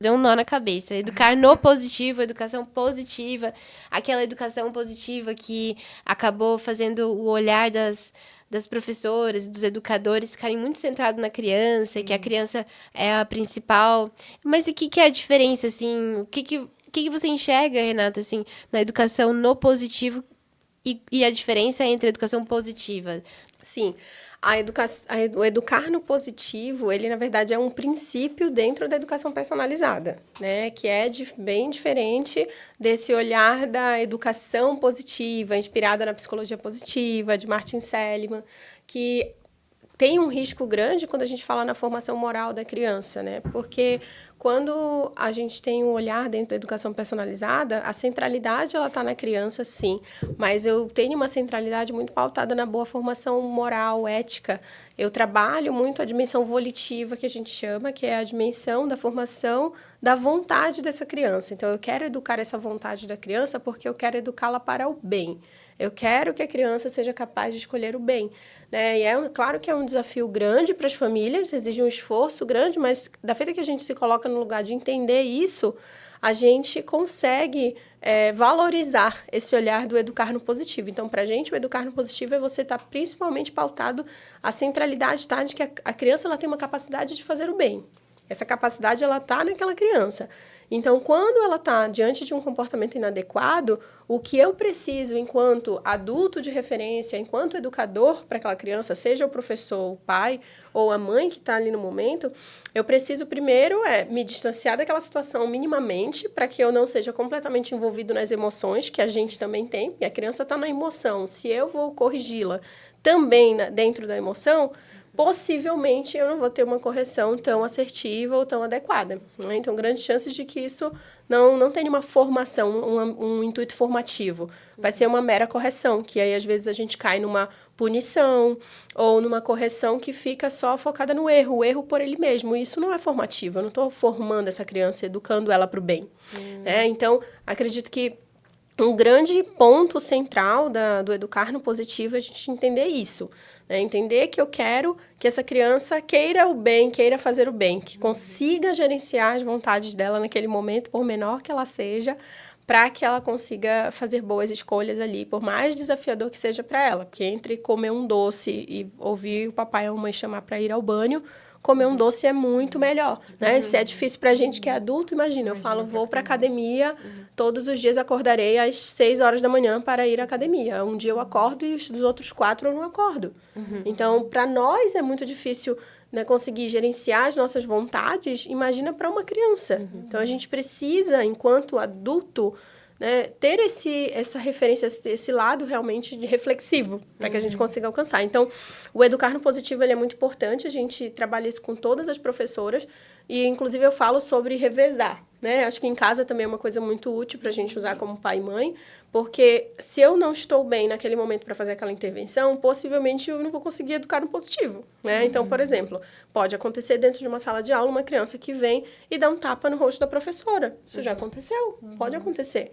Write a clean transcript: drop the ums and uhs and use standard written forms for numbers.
Deu um nó na cabeça. Educar no positivo, educação positiva, aquela educação positiva que acabou fazendo o olhar das professoras, dos educadores ficarem muito centrado na criança, que a criança é a principal. Mas o que é a diferença, assim? O que você enxerga, Renata, assim, na educação no positivo e a diferença entre a educação positiva? Sim, o educar no positivo, ele na verdade é um princípio dentro da educação personalizada, né? Que é bem diferente desse olhar da educação positiva, inspirada na psicologia positiva, de Martin Seligman, que tem um risco grande quando a gente fala na formação moral da criança, né? Porque quando a gente tem um olhar dentro da educação personalizada, a centralidade ela está na criança, sim, mas eu tenho uma centralidade muito pautada na boa formação moral, ética. Eu trabalho muito a dimensão volitiva, que a gente chama, que é a dimensão da formação da vontade dessa criança. Então, eu quero educar essa vontade da criança porque eu quero educá-la para o bem. Eu quero que a criança seja capaz de escolher o bem, né? E claro que é um desafio grande para as famílias, exige um esforço grande, mas da feita que a gente se coloca no lugar de entender isso, a gente consegue valorizar esse olhar do educar no positivo. Então, para a gente, o educar no positivo é você estar principalmente pautado a centralidade, tá? De que a criança ela tem uma capacidade de fazer o bem. Essa capacidade, ela está naquela criança. Então, quando ela está diante de um comportamento inadequado, o que eu preciso, enquanto adulto de referência, enquanto educador para aquela criança, seja o professor, o pai ou a mãe que está ali no momento, eu preciso primeiro me distanciar daquela situação minimamente, para que eu não seja completamente envolvido nas emoções, que a gente também tem, e a criança está na emoção. Se eu vou corrigi-la também dentro da emoção, possivelmente eu não vou ter uma correção tão assertiva ou tão adequada, né? Então, grandes chances de que isso não tenha uma formação, um intuito formativo. Vai ser uma mera correção, que aí, às vezes, a gente cai numa punição ou numa correção que fica só focada no erro, o erro por ele mesmo. E isso não é formativo, eu não estou formando essa criança, educando ela para o bem. Né? Então, acredito que um grande ponto central do educar no positivo é a gente entender isso. Né? Entender que eu quero que essa criança queira o bem, queira fazer o bem, que consiga gerenciar as vontades dela naquele momento, por menor que ela seja, para que ela consiga fazer boas escolhas ali, por mais desafiador que seja para ela. Porque entre comer um doce e ouvir o papai e a mamãe chamar para ir ao banho, comer um doce é muito melhor, né? Se é difícil pra gente que é adulto, imagina, eu falo, vou pra academia, todos os dias acordarei às 6 horas da manhã para ir à academia. Um dia eu acordo e dos outros 4 eu não acordo. Então, para nós é muito difícil, né, conseguir gerenciar as nossas vontades, imagina para uma criança. Então, a gente precisa, enquanto adulto, né, ter essa referência, esse lado realmente de reflexivo, para que a gente consiga alcançar. Então, o educar no positivo ele é muito importante, a gente trabalha isso com todas as professoras, e inclusive eu falo sobre revezar, né? Acho que em casa também é uma coisa muito útil para a gente usar como pai e mãe, porque se eu não estou bem naquele momento para fazer aquela intervenção, possivelmente eu não vou conseguir educar no positivo, né? Então, por exemplo, pode acontecer dentro de uma sala de aula uma criança que vem e dá um tapa no rosto da professora. Isso já aconteceu, pode acontecer.